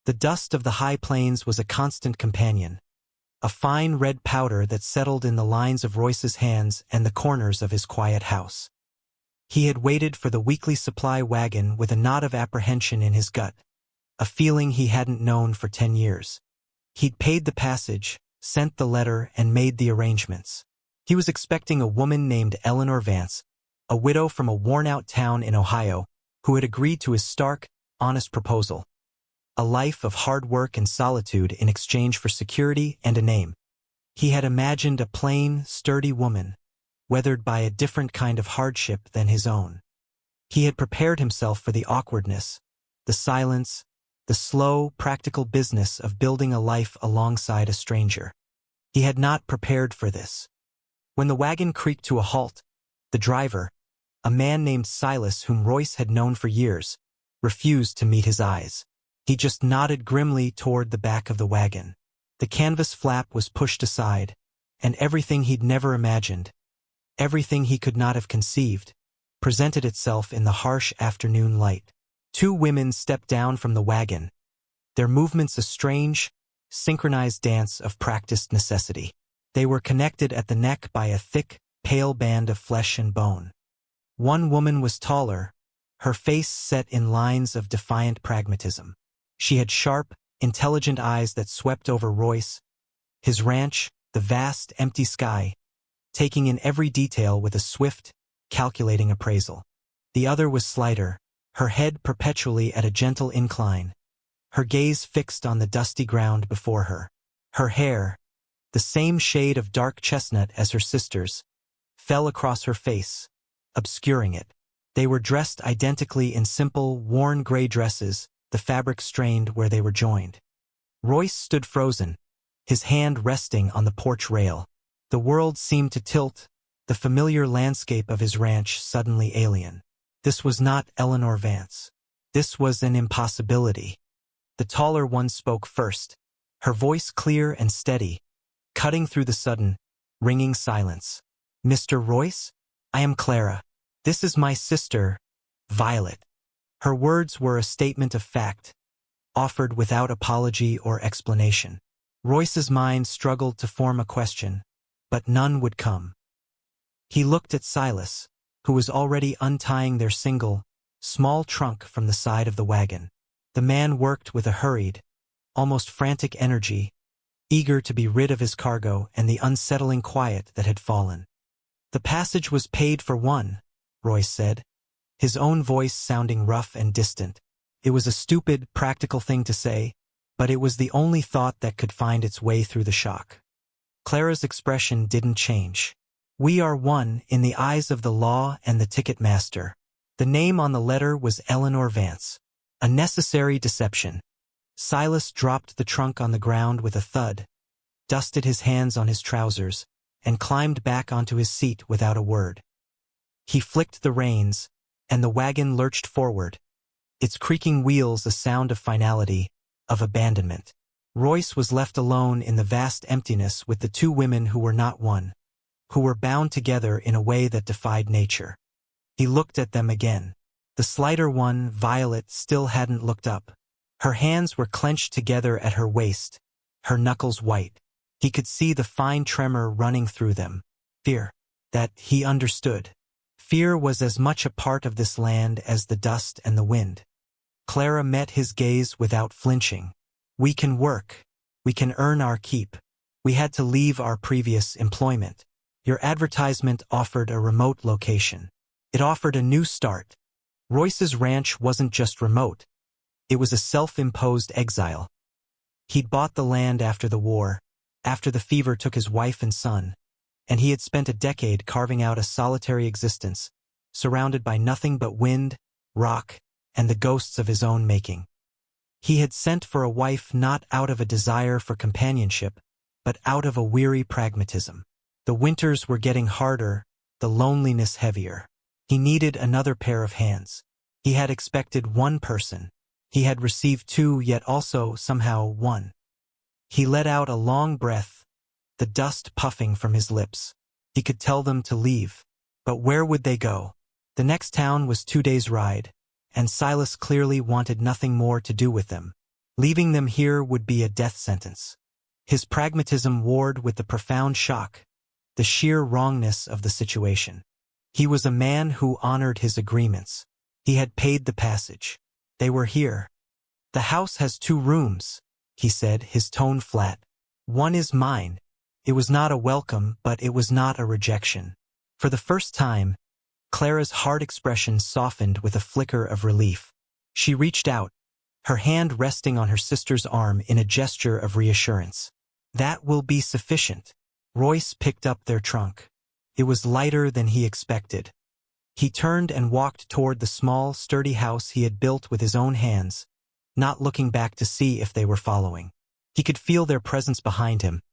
The dust of the high plains was a constant companion, a fine red powder that settled in the lines of Royce's hands and the corners of his quiet house. He had waited for the weekly supply wagon with a knot of apprehension in his gut, a feeling he hadn't known for 10 years. He'd paid the passage, sent the letter, and made the arrangements. He was expecting a woman named Eleanor Vance, a widow from a worn-out town in Ohio, who had agreed to his stark, honest proposal. A life of hard work and solitude in exchange for security and a name. He had imagined a plain, sturdy woman, weathered by a different kind of hardship than his own. He had prepared himself for the awkwardness, the silence, the slow, practical business of building a life alongside a stranger. He had not prepared for this. When the wagon creaked to a halt, the driver, a man named Silas whom Royce had known for years, refused to meet his eyes. He just nodded grimly toward the back of the wagon. The canvas flap was pushed aside, and everything he'd never imagined, everything he could not have conceived, presented itself in the harsh afternoon light. 2 women stepped down from the wagon, their movements a strange, synchronized dance of practiced necessity. They were connected at the neck by a thick, pale band of flesh and bone. One woman was taller, her face set in lines of defiant pragmatism. She had sharp, intelligent eyes that swept over Royce, his ranch, the vast, empty sky, taking in every detail with a swift, calculating appraisal. The other was slighter, her head perpetually at a gentle incline, her gaze fixed on the dusty ground before her. Her hair, the same shade of dark chestnut as her sister's, fell across her face, obscuring it. They were dressed identically in simple, worn gray dresses, the fabric strained where they were joined. Royce stood frozen, his hand resting on the porch rail. The world seemed to tilt, the familiar landscape of his ranch suddenly alien. This was not Eleanor Vance. This was an impossibility. The taller one spoke first, her voice clear and steady, cutting through the sudden, ringing silence. "Mr. Royce? I am Clara. This is my sister, Violet." Her words were a statement of fact, offered without apology or explanation. Royce's mind struggled to form a question, but none would come. He looked at Silas, who was already untying their single, small trunk from the side of the wagon. The man worked with a hurried, almost frantic energy, eager to be rid of his cargo and the unsettling quiet that had fallen. "The passage was paid for one," Royce said, his own voice sounding rough and distant. It was a stupid, practical thing to say, but it was the only thought that could find its way through the shock. Clara's expression didn't change. "We are one in the eyes of the law and the ticket master." The name on the letter was Eleanor Vance. A necessary deception. Silas dropped the trunk on the ground with a thud, dusted his hands on his trousers, and climbed back onto his seat without a word. He flicked the reins, and the wagon lurched forward, its creaking wheels a sound of finality, of abandonment. Royce was left alone in the vast emptiness with the 2 women who were not one, who were bound together in a way that defied nature. He looked at them again. The slighter one, Violet, still hadn't looked up. Her hands were clenched together at her waist, her knuckles white. He could see the fine tremor running through them. Fear. That he understood. Fear was as much a part of this land as the dust and the wind. Clara met his gaze without flinching. "We can work. We can earn our keep. We had to leave our previous employment. Your advertisement offered a remote location. It offered a new start." Royce's ranch wasn't just remote. It was a self-imposed exile. He'd bought the land after the war, after the fever took his wife and son, and he had spent a decade carving out a solitary existence, surrounded by nothing but wind, rock, and the ghosts of his own making. He had sent for a wife not out of a desire for companionship, but out of a weary pragmatism. The winters were getting harder, the loneliness heavier. He needed another pair of hands. He had expected one person. He had received 2, yet also, somehow, 1. He let out a long breath, the dust puffing from his lips. He could tell them to leave. But where would they go? The next town was 2 days' ride, and Silas clearly wanted nothing more to do with them. Leaving them here would be a death sentence. His pragmatism warred with the profound shock, the sheer wrongness of the situation. He was a man who honored his agreements. He had paid the passage. They were here. "The house has 2 rooms," he said, his tone flat. "One is mine." It was not a welcome, but it was not a rejection. For the first time, Clara's hard expression softened with a flicker of relief. She reached out, her hand resting on her sister's arm in a gesture of reassurance. "That will be sufficient." Royce picked up their trunk. It was lighter than he expected. He turned and walked toward the small, sturdy house he had built with his own hands, not looking back to see if they were following. He could feel their presence behind him,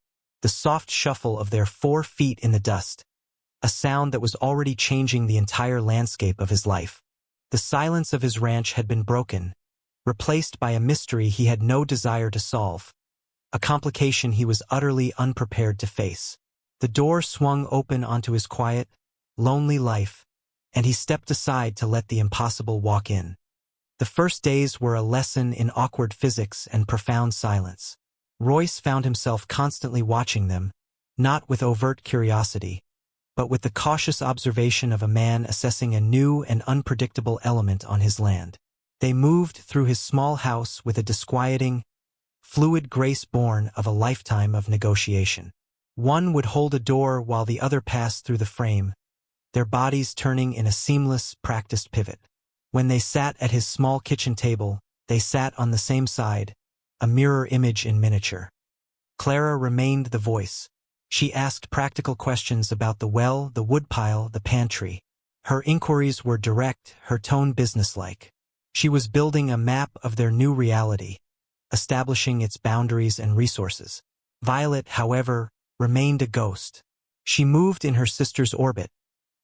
the soft shuffle of their 4 feet in the dust, a sound that was already changing the entire landscape of his life. The silence of his ranch had been broken, replaced by a mystery he had no desire to solve, a complication he was utterly unprepared to face. The door swung open onto his quiet, lonely life, and he stepped aside to let the impossible walk in. The first days were a lesson in awkward physics and profound silence. Royce found himself constantly watching them, not with overt curiosity, but with the cautious observation of a man assessing a new and unpredictable element on his land. They moved through his small house with a disquieting, fluid grace born of a lifetime of negotiation. One would hold a door while the other passed through the frame, their bodies turning in a seamless, practiced pivot. When they sat at his small kitchen table, they sat on the same side, a mirror image in miniature. Clara remained the voice. She asked practical questions about the well, the woodpile, the pantry. Her inquiries were direct, her tone businesslike. She was building a map of their new reality, establishing its boundaries and resources. Violet, however, remained a ghost. She moved in her sister's orbit,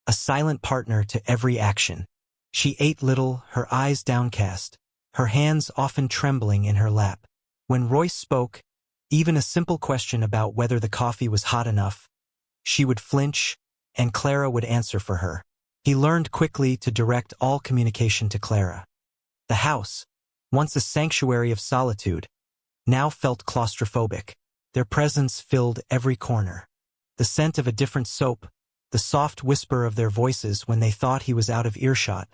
a silent partner to every action. She ate little, her eyes downcast, her hands often trembling in her lap. When Royce spoke, even a simple question about whether the coffee was hot enough, she would flinch, and Clara would answer for her. He learned quickly to direct all communication to Clara. The house, once a sanctuary of solitude, now felt claustrophobic. Their presence filled every corner. The scent of a different soap, the soft whisper of their voices when they thought he was out of earshot,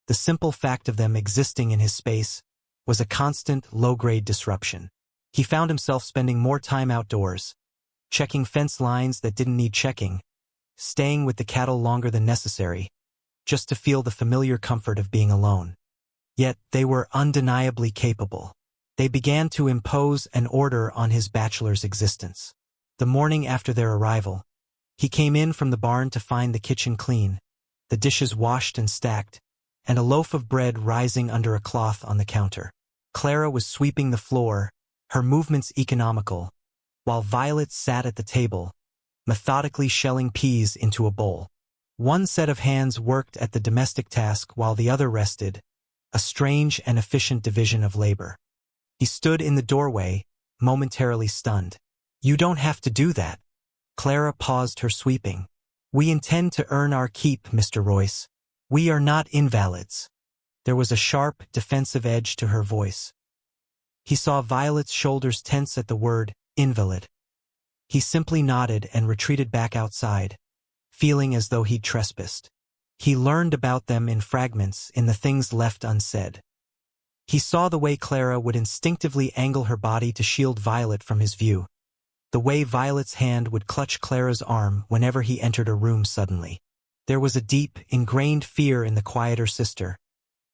the simple fact of them existing in his space, was a constant, low-grade disruption. He found himself spending more time outdoors, checking fence lines that didn't need checking, staying with the cattle longer than necessary, just to feel the familiar comfort of being alone. Yet they were undeniably capable. They began to impose an order on his bachelor's existence. The morning after their arrival, he came in from the barn to find the kitchen clean, the dishes washed and stacked, and a loaf of bread rising under a cloth on the counter. Clara was sweeping the floor, her movements economical, while Violet sat at the table, methodically shelling peas into a bowl. One set of hands worked at the domestic task while the other rested, a strange and efficient division of labor. He stood in the doorway, momentarily stunned. "You don't have to do that." Clara paused her sweeping. "We intend to earn our keep, Mr. Royce. We are not invalids." There was a sharp, defensive edge to her voice. He saw Violet's shoulders tense at the word, invalid. He simply nodded and retreated back outside, feeling as though he'd trespassed. He learned about them in fragments, in the things left unsaid. He saw the way Clara would instinctively angle her body to shield Violet from his view, the way Violet's hand would clutch Clara's arm whenever he entered a room suddenly. There was a deep, ingrained fear in the quieter sister,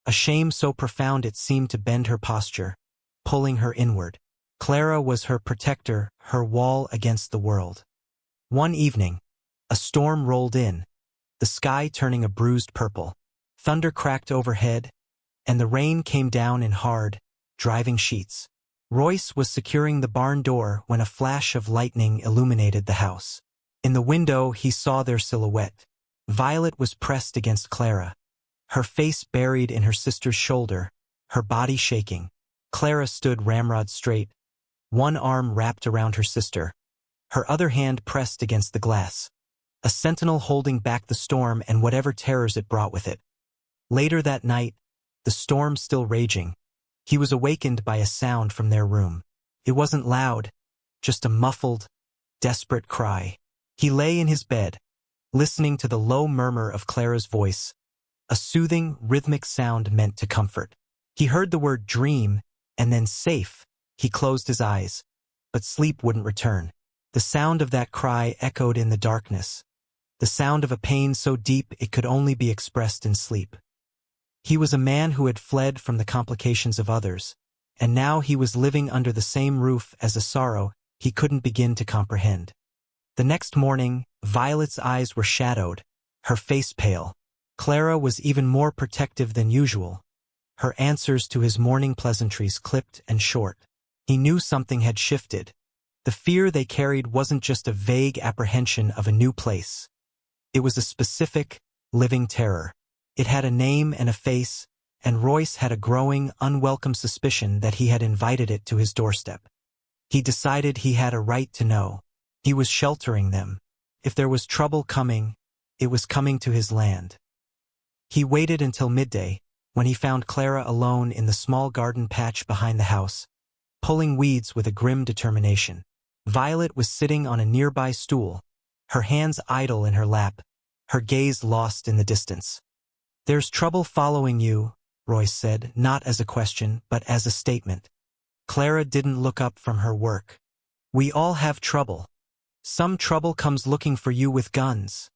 a shame so profound it seemed to bend her posture, pulling her inward. Clara was her protector, her wall against the world. One evening, a storm rolled in, the sky turning a bruised purple. Thunder cracked overhead, and the rain came down in hard, driving sheets. Royce was securing the barn door when a flash of lightning illuminated the house. In the window, he saw their silhouette. Violet was pressed against Clara, her face buried in her sister's shoulder, her body shaking. Clara stood ramrod straight, one arm wrapped around her sister, her other hand pressed against the glass, a sentinel holding back the storm and whatever terrors it brought with it. Later that night, the storm still raging, He was awakened by a sound from their room. It wasn't loud, just a muffled, desperate cry. He lay in his bed, listening to the low murmur of Clara's voice, a soothing, rhythmic sound meant to comfort. He heard the word dream, and then safe. He closed his eyes, but sleep wouldn't return. The sound of that cry echoed in the darkness, the sound of a pain so deep it could only be expressed in sleep. He was a man who had fled from the complications of others, and now he was living under the same roof as a sorrow he couldn't begin to comprehend. The next morning, Violet's eyes were shadowed, her face pale. Clara was even more protective than usual, her answers to his morning pleasantries clipped and short. He knew something had shifted. The fear they carried wasn't just a vague apprehension of a new place. It was a specific, living terror. It had a name and a face, and Royce had a growing, unwelcome suspicion that he had invited it to his doorstep. He decided he had a right to know. He was sheltering them. If there was trouble coming, it was coming to his land. He waited until midday, when he found Clara alone in the small garden patch behind the house, pulling weeds with a grim determination. Violet was sitting on a nearby stool, her hands idle in her lap, her gaze lost in the distance. "There's trouble following you," Royce said, not as a question, but as a statement. Clara didn't look up from her work. "We all have trouble. Some trouble comes looking for you with guns,"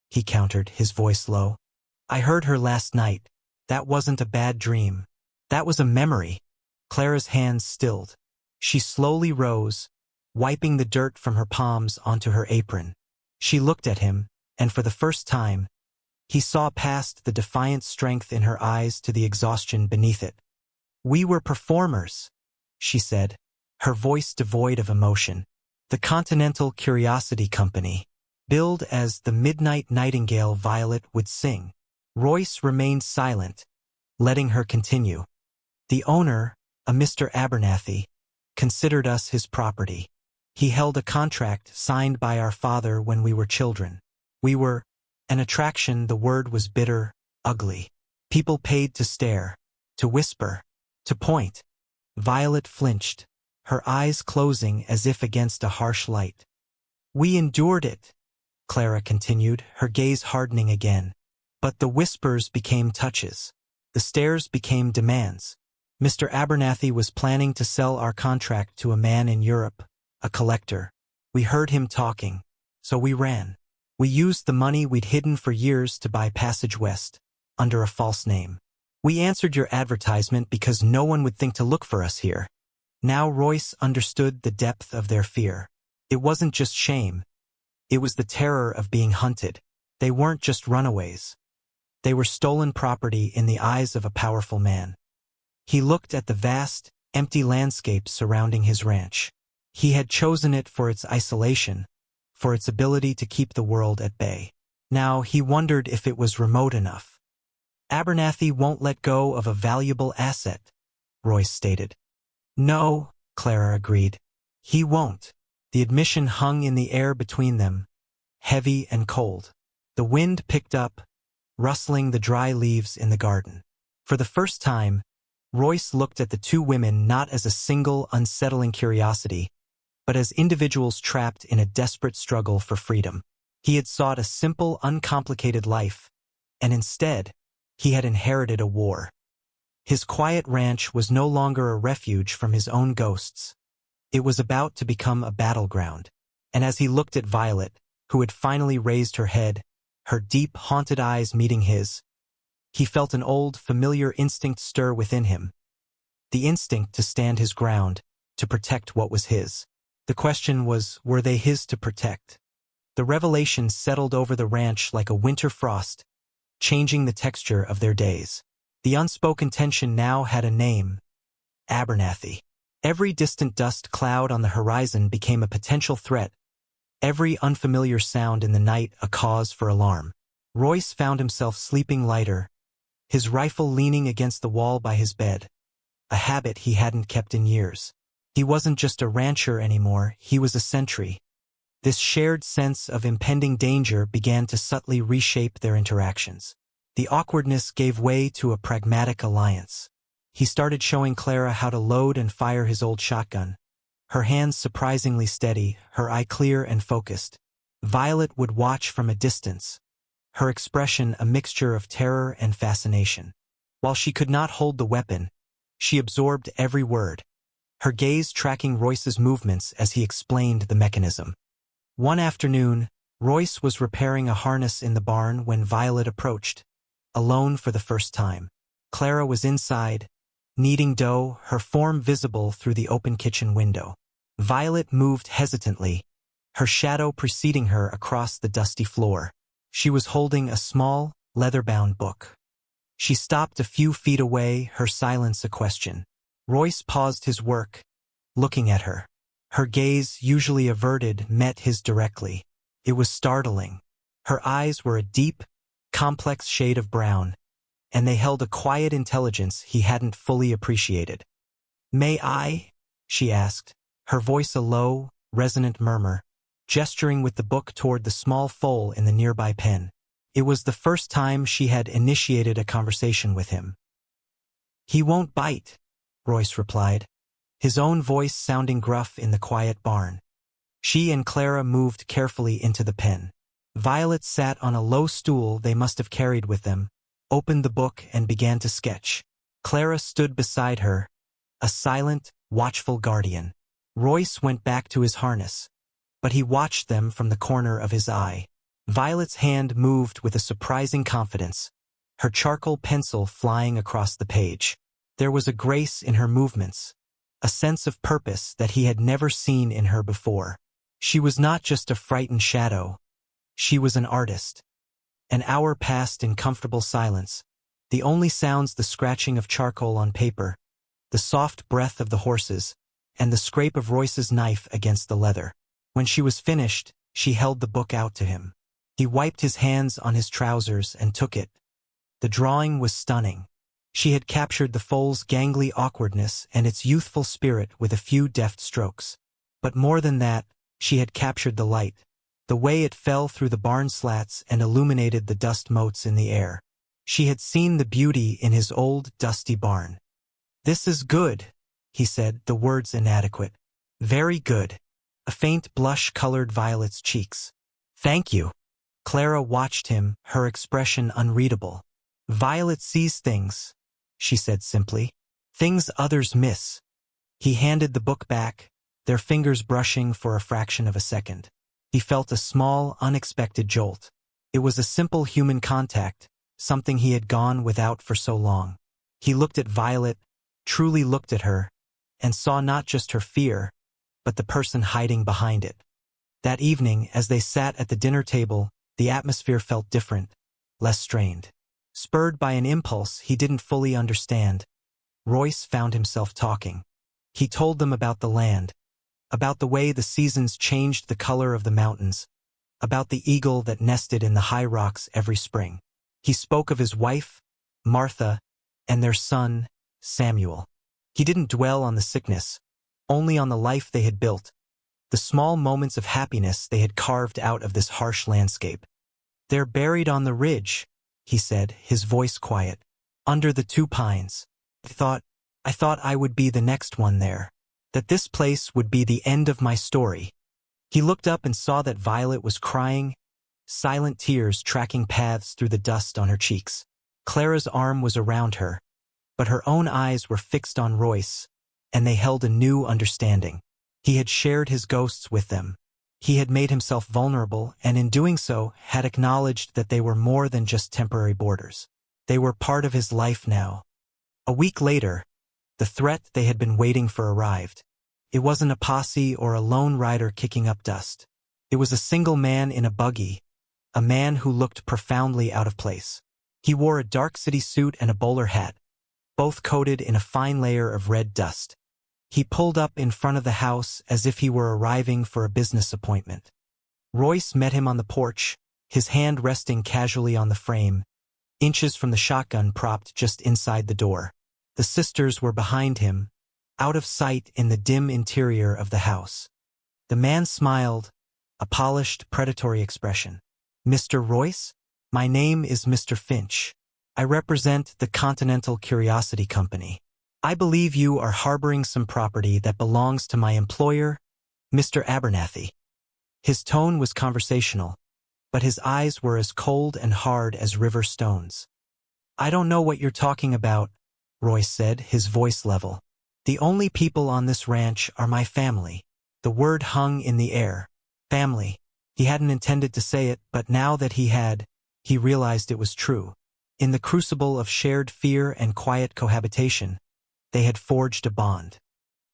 he countered, his voice low. "I heard her last night. That wasn't a bad dream. That was a memory." Clara's hands stilled. She slowly rose, wiping the dirt from her palms onto her apron. She looked at him, and for the first time, he saw past the defiant strength in her eyes to the exhaustion beneath it. "We were performers," she said, her voice devoid of emotion. "The Continental Curiosity Company. Billed as the Midnight Nightingale Violet would sing." Royce remained silent, letting her continue. "The owner, a Mr. Abernathy, considered us his property. He held a contract signed by our father when we were children. We were an attraction. The word was bitter, ugly. People paid to stare, to whisper, to point." Violet flinched, her eyes closing as if against a harsh light. "We endured it," Clara continued, her gaze hardening again. "But the whispers became touches. The stares became demands. Mr. Abernathy was planning to sell our contract to a man in Europe, a collector. We heard him talking, so we ran. We used the money we'd hidden for years to buy Passage West, under a false name. We answered your advertisement because no one would think to look for us here." Now Royce understood the depth of their fear. It wasn't just shame. It was the terror of being hunted. They weren't just runaways. They were stolen property in the eyes of a powerful man. He looked at the vast, empty landscape surrounding his ranch. He had chosen it for its isolation, for its ability to keep the world at bay. Now he wondered if it was remote enough. "Abernathy won't let go of a valuable asset," Royce stated. "No," Clara agreed. "He won't." The admission hung in the air between them, heavy and cold. The wind picked up, rustling the dry leaves in the garden. For the first time, Royce looked at the two women not as a single, unsettling curiosity, but as individuals trapped in a desperate struggle for freedom. He had sought a simple, uncomplicated life, and instead, he had inherited a war. His quiet ranch was no longer a refuge from his own ghosts. It was about to become a battleground. And as he looked at Violet, who had finally raised her head, her deep, haunted eyes meeting his, he felt an old, familiar instinct stir within him. The instinct to stand his ground, to protect what was his. The question was, were they his to protect? The revelation settled over the ranch like a winter frost, changing the texture of their days. The unspoken tension now had a name: Abernathy. Every distant dust cloud on the horizon became a potential threat, every unfamiliar sound in the night a cause for alarm. Royce found himself sleeping lighter, his rifle leaning against the wall by his bed, a habit he hadn't kept in years. He wasn't just a rancher anymore, he was a sentry. This shared sense of impending danger began to subtly reshape their interactions. The awkwardness gave way to a pragmatic alliance. He started showing Clara how to load and fire his old shotgun. Her hands surprisingly steady, her eye clear and focused. Violet would watch from a distance, her expression a mixture of terror and fascination. While she could not hold the weapon, she absorbed every word, her gaze tracking Royce's movements as he explained the mechanism. One afternoon, Royce was repairing a harness in the barn when Violet approached, alone for the first time. Clara was inside, kneading dough, her form visible through the open kitchen window. Violet moved hesitantly, her shadow preceding her across the dusty floor. She was holding a small, leather-bound book. She stopped a few feet away, her silence a question. Royce paused his work, looking at her. Her gaze, usually averted, met his directly. It was startling. Her eyes were a deep, complex shade of brown, and they held a quiet intelligence he hadn't fully appreciated. "May I?" she asked, her voice a low, resonant murmur, gesturing with the book toward the small foal in the nearby pen. It was the first time she had initiated a conversation with him. "He won't bite," Royce replied, his own voice sounding gruff in the quiet barn. She and Clara moved carefully into the pen. Violet sat on a low stool they must have carried with them, opened the book and began to sketch. Clara stood beside her, a silent, watchful guardian. Royce went back to his harness, but he watched them from the corner of his eye. Violet's hand moved with a surprising confidence, her charcoal pencil flying across the page. There was a grace in her movements, a sense of purpose that he had never seen in her before. She was not just a frightened shadow, she was an artist. An hour passed in comfortable silence, the only sounds the scratching of charcoal on paper, the soft breath of the horses, and the scrape of Royce's knife against the leather. When she was finished, she held the book out to him. He wiped his hands on his trousers and took it. The drawing was stunning. She had captured the foal's gangly awkwardness and its youthful spirit with a few deft strokes. But more than that, she had captured the light, the way it fell through the barn slats and illuminated the dust motes in the air. She had seen the beauty in his old, dusty barn. "This is good," he said, the words inadequate. "Very good." A faint blush colored Violet's cheeks. "Thank you." Clara watched him, her expression unreadable. "Violet sees things," she said simply. "Things others miss." He handed the book back, their fingers brushing for a fraction of a second. He felt a small, unexpected jolt. It was a simple human contact, something he had gone without for so long. He looked at Violet, truly looked at her, and saw not just her fear, but the person hiding behind it. That evening, as they sat at the dinner table, the atmosphere felt different, less strained. Spurred by an impulse he didn't fully understand, Royce found himself talking. He told them about the land, about the way the seasons changed the color of the mountains, about the eagle that nested in the high rocks every spring. He spoke of his wife, Martha, and their son, Samuel. He didn't dwell on the sickness, only on the life they had built, the small moments of happiness they had carved out of this harsh landscape. "They're buried on the ridge," he said, his voice quiet, "under the 2 pines. I thought I would be the next one there, that this place would be the end of my story." He looked up and saw that Violet was crying, silent tears tracking paths through the dust on her cheeks. Clara's arm was around her, but her own eyes were fixed on Royce, and they held a new understanding. He had shared his ghosts with them. He had made himself vulnerable, and in doing so, had acknowledged that they were more than just temporary borders. They were part of his life now. A week later, the threat they had been waiting for arrived. It wasn't a posse or a lone rider kicking up dust. It was a single man in a buggy, a man who looked profoundly out of place. He wore a dark city suit and a bowler hat, both coated in a fine layer of red dust. He pulled up in front of the house as if he were arriving for a business appointment. Royce met him on the porch, his hand resting casually on the frame, inches from the shotgun propped just inside the door. The sisters were behind him, out of sight in the dim interior of the house. The man smiled, a polished, predatory expression. "Mr. Royce? My name is Mr. Finch. I represent the Continental Curiosity Company." I believe you are harboring some property that belongs to my employer, Mr. Abernathy. His tone was conversational, but his eyes were as cold and hard as river stones. I don't know what you're talking about, Royce said, his voice level. The only people on this ranch are my family. The word hung in the air. Family. He hadn't intended to say it, but now that he realized it was true. In the crucible of shared fear and quiet cohabitation, they had forged a bond.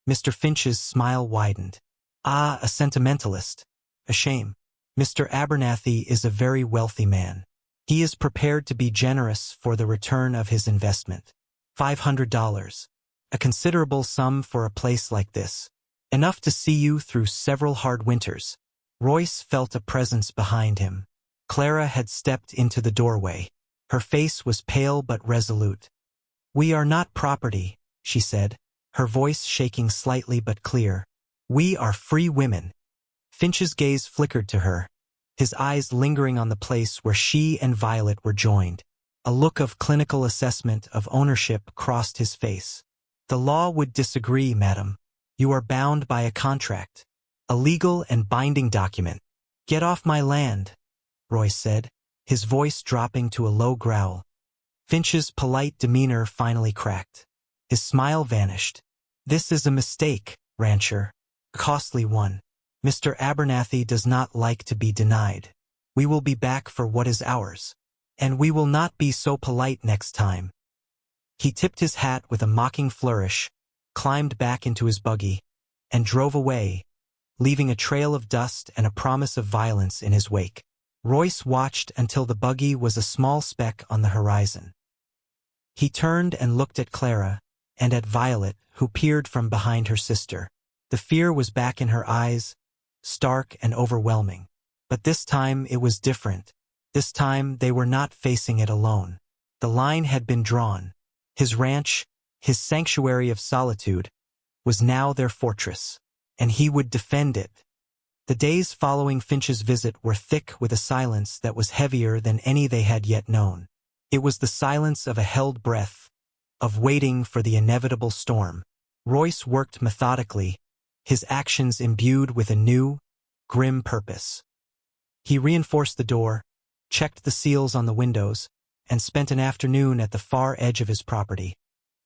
Mr. Finch's smile widened. Ah, a sentimentalist. A shame. Mr. Abernathy is a very wealthy man. He is prepared to be generous for the return of his investment. $500. A considerable sum for a place like this. Enough to see you through several hard winters. Royce felt a presence behind him. Clara had stepped into the doorway. Her face was pale but resolute. We are not property, she said, her voice shaking slightly but clear. We are free women. Finch's gaze flickered to her, his eyes lingering on the place where she and Violet were joined. A look of clinical assessment of ownership crossed his face. The law would disagree, madam. You are bound by a contract. A legal and binding document. Get off my land, Royce said, his voice dropping to a low growl. Finch's polite demeanor finally cracked. His smile vanished. This is a mistake, rancher. A costly one. Mr. Abernathy does not like to be denied. We will be back for what is ours. And we will not be so polite next time. He tipped his hat with a mocking flourish, climbed back into his buggy, and drove away, leaving a trail of dust and a promise of violence in his wake. Royce watched until the buggy was a small speck on the horizon. He turned and looked at Clara, and at Violet, who peered from behind her sister. The fear was back in her eyes, stark and overwhelming. But this time it was different. This time they were not facing it alone. The line had been drawn. His ranch, his sanctuary of solitude, was now their fortress, and he would defend it. The days following Finch's visit were thick with a silence that was heavier than any they had yet known. It was the silence of a held breath, of waiting for the inevitable storm. Royce worked methodically, his actions imbued with a new, grim purpose. He reinforced the door, checked the seals on the windows, and spent an afternoon at the far edge of his property,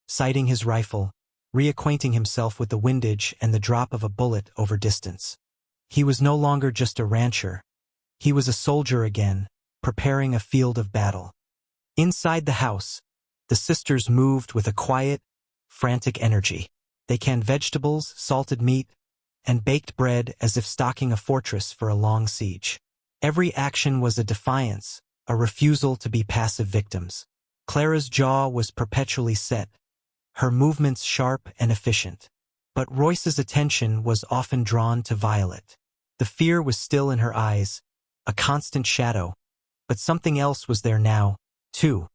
sighting his rifle, reacquainting himself with the windage and the drop of a bullet over distance. He was no longer just a rancher. He was a soldier again, preparing a field of battle. Inside the house, the sisters moved with a quiet, frantic energy. They canned vegetables, salted meat, and baked bread as if stocking a fortress for a long siege. Every action was a defiance, a refusal to be passive victims. Clara's jaw was perpetually set, her movements sharp and efficient. But Royce's attention was often drawn to Violet. The fear was still in her eyes, a constant shadow, but something else was there now, too.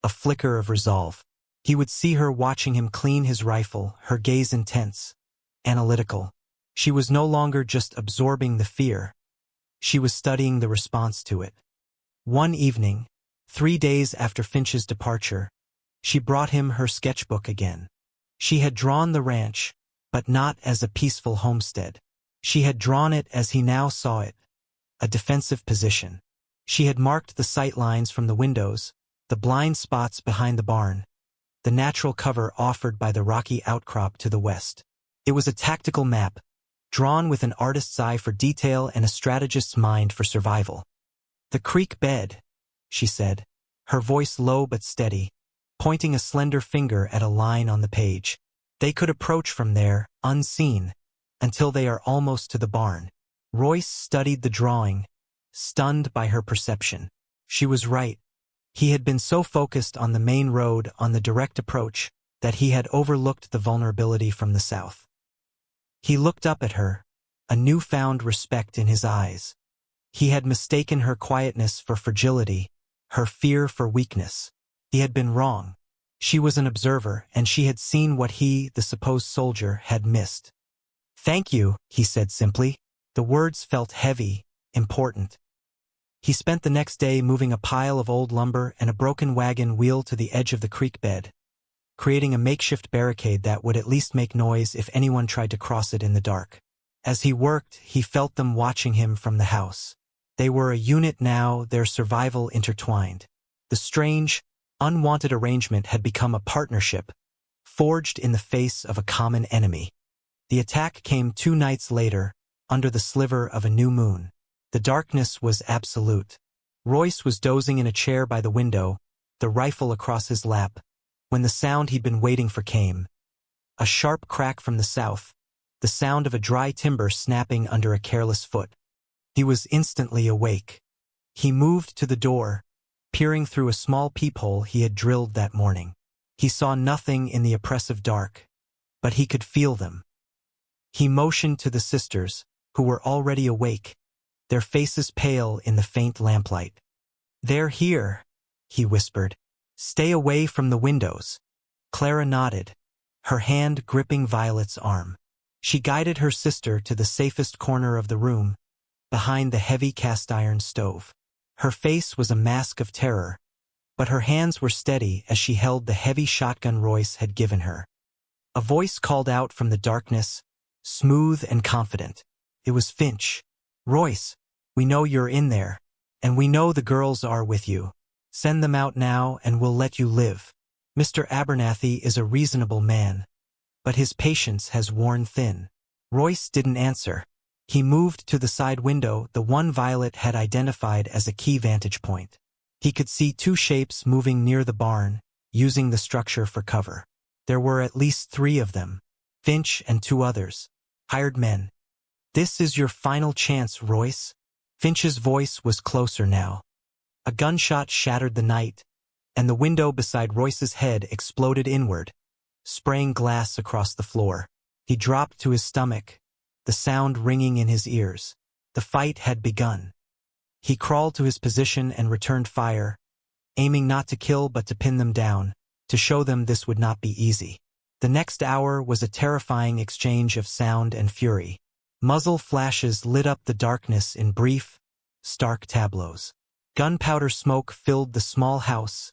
A flicker of resolve. He would see her watching him clean his rifle, her gaze intense, analytical. She was no longer just absorbing the fear. She was studying the response to it. One evening, 3 days after Finch's departure, she brought him her sketchbook again. She had drawn the ranch, but not as a peaceful homestead. She had drawn it as he now saw it, a defensive position. She had marked the sight lines from the windows, the blind spots behind the barn, the natural cover offered by the rocky outcrop to the west. It was a tactical map, drawn with an artist's eye for detail and a strategist's mind for survival. The creek bed, she said, her voice low but steady, pointing a slender finger at a line on the page. They could approach from there, unseen, until they are almost to the barn. Royce studied the drawing, stunned by her perception. She was right. He had been so focused on the main road, on the direct approach, that he had overlooked the vulnerability from the south. He looked up at her, a newfound respect in his eyes. He had mistaken her quietness for fragility, her fear for weakness. He had been wrong. She was an observer, and she had seen what he, the supposed soldier, had missed. "Thank you," he said simply. The words felt heavy, important. He spent the next day moving a pile of old lumber and a broken wagon wheel to the edge of the creek bed. creating a makeshift barricade that would at least make noise if anyone tried to cross it in the dark. As he worked, he felt them watching him from the house. They were a unit now, their survival intertwined. The strange, unwanted arrangement had become a partnership, forged in the face of a common enemy. The attack came 2 nights later, under the sliver of a new moon. The darkness was absolute. Royce was dozing in a chair by the window, the rifle across his lap, when the sound he'd been waiting for came. A sharp crack from the south, the sound of a dry timber snapping under a careless foot. He was instantly awake. He moved to the door, peering through a small peephole he had drilled that morning. He saw nothing in the oppressive dark, but he could feel them. He motioned to the sisters, who were already awake, their faces pale in the faint lamplight. "They're here," he whispered. "Stay away from the windows." Clara nodded, her hand gripping Violet's arm. She guided her sister to the safest corner of the room, behind the heavy cast-iron stove. Her face was a mask of terror, but her hands were steady as she held the heavy shotgun Royce had given her. A voice called out from the darkness, smooth and confident. It was Finch. "Royce, we know you're in there, and we know the girls are with you. Send them out now and we'll let you live." Mr. Abernathy is a reasonable man, but his patience has worn thin. Royce didn't answer. He moved to the side window, the one Violet had identified as a key vantage point. He could see 2 shapes moving near the barn, using the structure for cover. There were at least 3 of them, Finch and 2 others, hired men. "This is your final chance, Royce." Finch's voice was closer now. A gunshot shattered the night, and the window beside Royce's head exploded inward, spraying glass across the floor. He dropped to his stomach, the sound ringing in his ears. The fight had begun. He crawled to his position and returned fire, aiming not to kill but to pin them down, to show them this would not be easy. The next hour was a terrifying exchange of sound and fury. Muzzle flashes lit up the darkness in brief, stark tableaus. Gunpowder smoke filled the small house,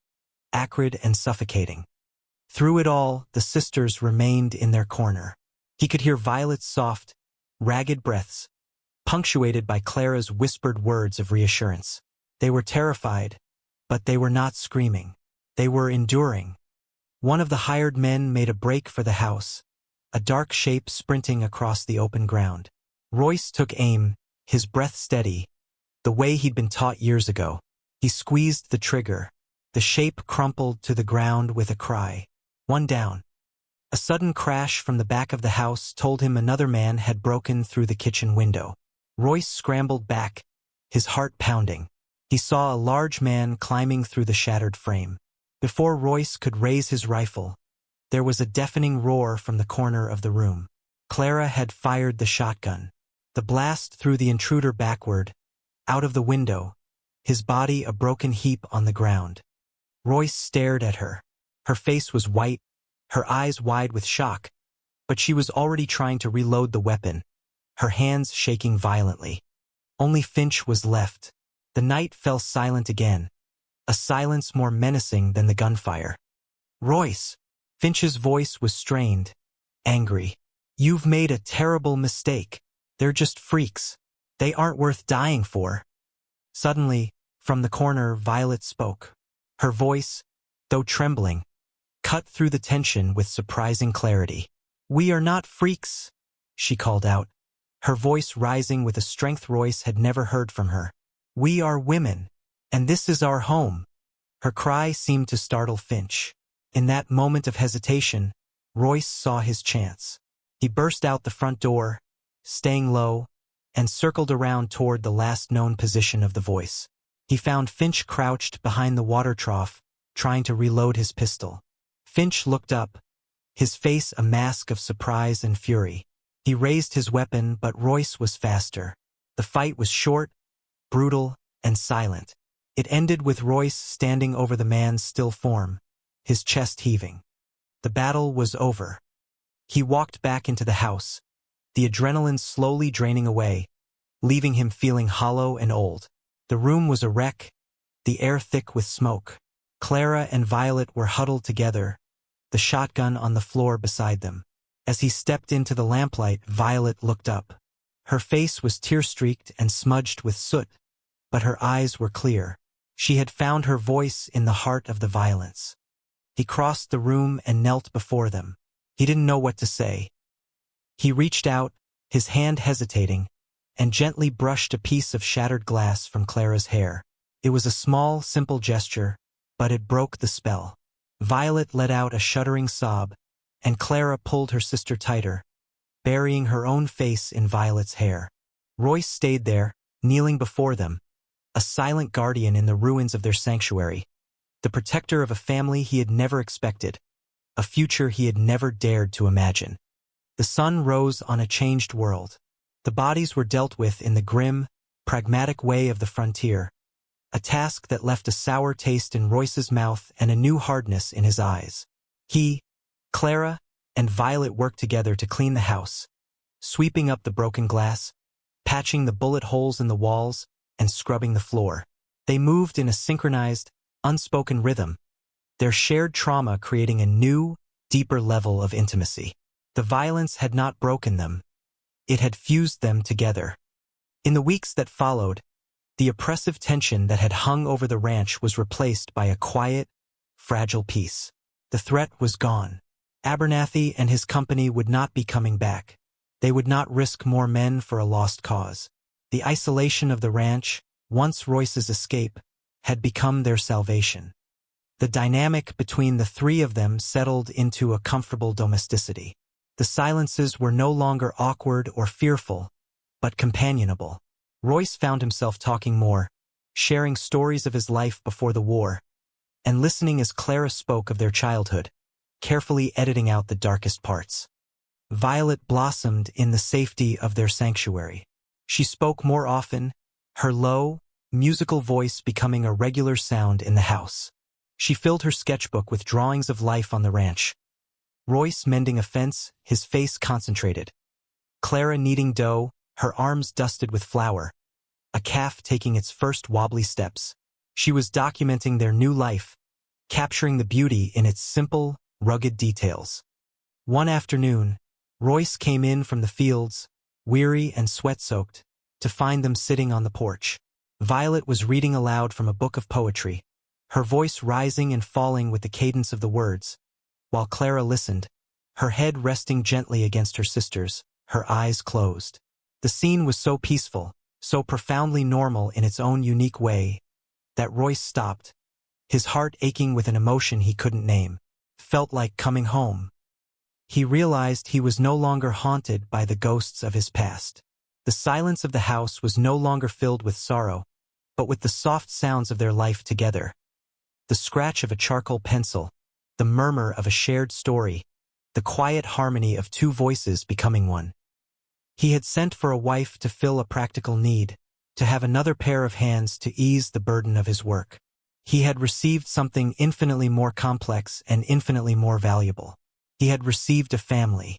acrid and suffocating. Through it all, the sisters remained in their corner. He could hear Violet's soft, ragged breaths, punctuated by Clara's whispered words of reassurance. They were terrified, but they were not screaming. They were enduring. One of the hired men made a break for the house, a dark shape sprinting across the open ground. Royce took aim, his breath steady, the way he'd been taught years ago. He squeezed the trigger. The shape crumpled to the ground with a cry. One down. A sudden crash from the back of the house told him another man had broken through the kitchen window. Royce scrambled back, his heart pounding. He saw a large man climbing through the shattered frame. Before Royce could raise his rifle, there was a deafening roar from the corner of the room. Clara had fired the shotgun. The blast threw the intruder backward, out of the window, his body a broken heap on the ground. Royce stared at her. Her face was white, her eyes wide with shock, but she was already trying to reload the weapon, her hands shaking violently. Only Finch was left. The night fell silent again, a silence more menacing than the gunfire. "Royce!" Finch's voice was strained, angry. "You've made a terrible mistake. They're just freaks. They aren't worth dying for." Suddenly, from the corner, Violet spoke. Her voice, though trembling, cut through the tension with surprising clarity. "We are not freaks," she called out, her voice rising with a strength Royce had never heard from her. "We are women, and this is our home." Her cry seemed to startle Finch. In that moment of hesitation, Royce saw his chance. He burst out the front door, staying low, and circled around toward the last known position of the voice. He found Finch crouched behind the water trough, trying to reload his pistol. Finch looked up, his face a mask of surprise and fury. He raised his weapon, but Royce was faster. The fight was short, brutal, and silent. It ended with Royce standing over the man's still form, his chest heaving. The battle was over. He walked back into the house, the adrenaline slowly draining away, leaving him feeling hollow and old. The room was a wreck, the air thick with smoke. Clara and Violet were huddled together, the shotgun on the floor beside them. As he stepped into the lamplight, Violet looked up. Her face was tear-streaked and smudged with soot, but her eyes were clear. She had found her voice in the heart of the violence. He crossed the room and knelt before them. He didn't know what to say. He reached out, his hand hesitating, and gently brushed a piece of shattered glass from Clara's hair. It was a small, simple gesture, but it broke the spell. Violet let out a shuddering sob, and Clara pulled her sister tighter, burying her own face in Violet's hair. Royce stayed there, kneeling before them, a silent guardian in the ruins of their sanctuary, the protector of a family he had never expected, a future he had never dared to imagine. The sun rose on a changed world. The bodies were dealt with in the grim, pragmatic way of the frontier, a task that left a sour taste in Royce's mouth and a new hardness in his eyes. He, Clara, and Violet worked together to clean the house, sweeping up the broken glass, patching the bullet holes in the walls, and scrubbing the floor. They moved in a synchronized, unspoken rhythm, their shared trauma creating a new, deeper level of intimacy. The violence had not broken them. It had fused them together. In the weeks that followed, the oppressive tension that had hung over the ranch was replaced by a quiet, fragile peace. The threat was gone. Abernathy and his company would not be coming back. They would not risk more men for a lost cause. The isolation of the ranch, once Royce's escape, had become their salvation. The dynamic between the three of them settled into a comfortable domesticity. The silences were no longer awkward or fearful, but companionable. Royce found himself talking more, sharing stories of his life before the war, and listening as Clara spoke of their childhood, carefully editing out the darkest parts. Violet blossomed in the safety of their sanctuary. She spoke more often, her low, musical voice becoming a regular sound in the house. She filled her sketchbook with drawings of life on the ranch. Royce mending a fence, his face concentrated. Clara kneading dough, her arms dusted with flour. A calf taking its first wobbly steps. She was documenting their new life, capturing the beauty in its simple, rugged details. One afternoon, Royce came in from the fields, weary and sweat-soaked, to find them sitting on the porch. Violet was reading aloud from a book of poetry, her voice rising and falling with the cadence of the words, while Clara listened, her head resting gently against her sister's, her eyes closed. The scene was so peaceful, so profoundly normal in its own unique way, that Royce stopped, his heart aching with an emotion he couldn't name. Felt like coming home. He realized he was no longer haunted by the ghosts of his past. The silence of the house was no longer filled with sorrow, but with the soft sounds of their life together. The scratch of a charcoal pencil, the murmur of a shared story, the quiet harmony of two voices becoming one. He had sent for a wife to fill a practical need, to have another pair of hands to ease the burden of his work. He had received something infinitely more complex and infinitely more valuable. He had received a family.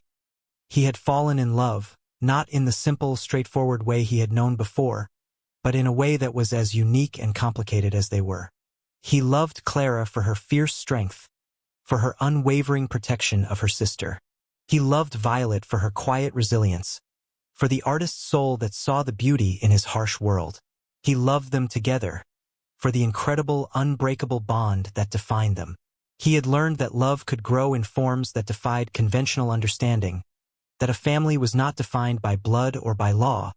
He had fallen in love, not in the simple, straightforward way he had known before, but in a way that was as unique and complicated as they were. He loved Clara for her fierce strength, for her unwavering protection of her sister. He loved Violet for her quiet resilience, for the artist's soul that saw the beauty in his harsh world. He loved them together, for the incredible, unbreakable bond that defined them. He had learned that love could grow in forms that defied conventional understanding, that a family was not defined by blood or by law,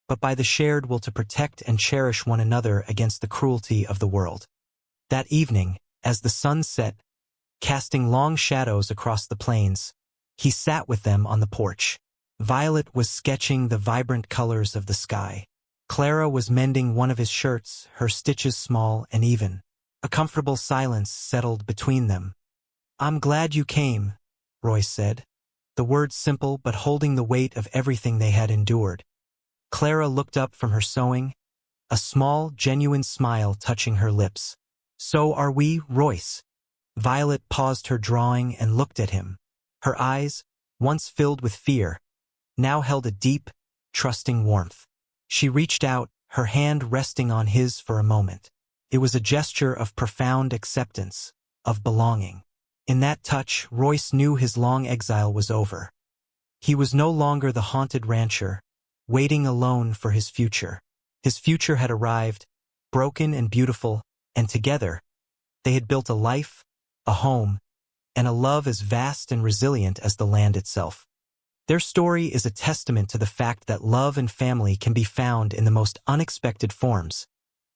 but by the shared will to protect and cherish one another against the cruelty of the world. That evening, as the sun set, casting long shadows across the plains, he sat with them on the porch. Violet was sketching the vibrant colors of the sky. Clara was mending one of his shirts, her stitches small and even. A comfortable silence settled between them. "I'm glad you came," Royce said, the words simple but holding the weight of everything they had endured. Clara looked up from her sewing, a small, genuine smile touching her lips. "So are we, Royce." Violet paused her drawing and looked at him. Her eyes, once filled with fear, now held a deep, trusting warmth. She reached out, her hand resting on his for a moment. It was a gesture of profound acceptance, of belonging. In that touch, Royce knew his long exile was over. He was no longer the haunted rancher, waiting alone for his future. His future had arrived, broken and beautiful, and together, they had built a life, a home, and a love as vast and resilient as the land itself. Their story is a testament to the fact that love and family can be found in the most unexpected forms,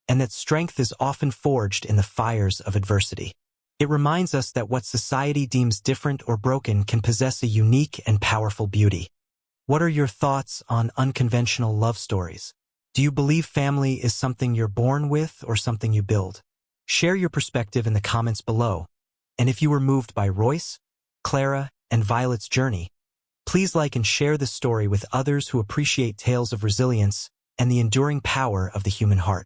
and that strength is often forged in the fires of adversity. It reminds us that what society deems different or broken can possess a unique and powerful beauty. What are your thoughts on unconventional love stories? Do you believe family is something you're born with or something you build? Share your perspective in the comments below. And if you were moved by Royce, Clara, and Violet's journey, please like and share this story with others who appreciate tales of resilience and the enduring power of the human heart.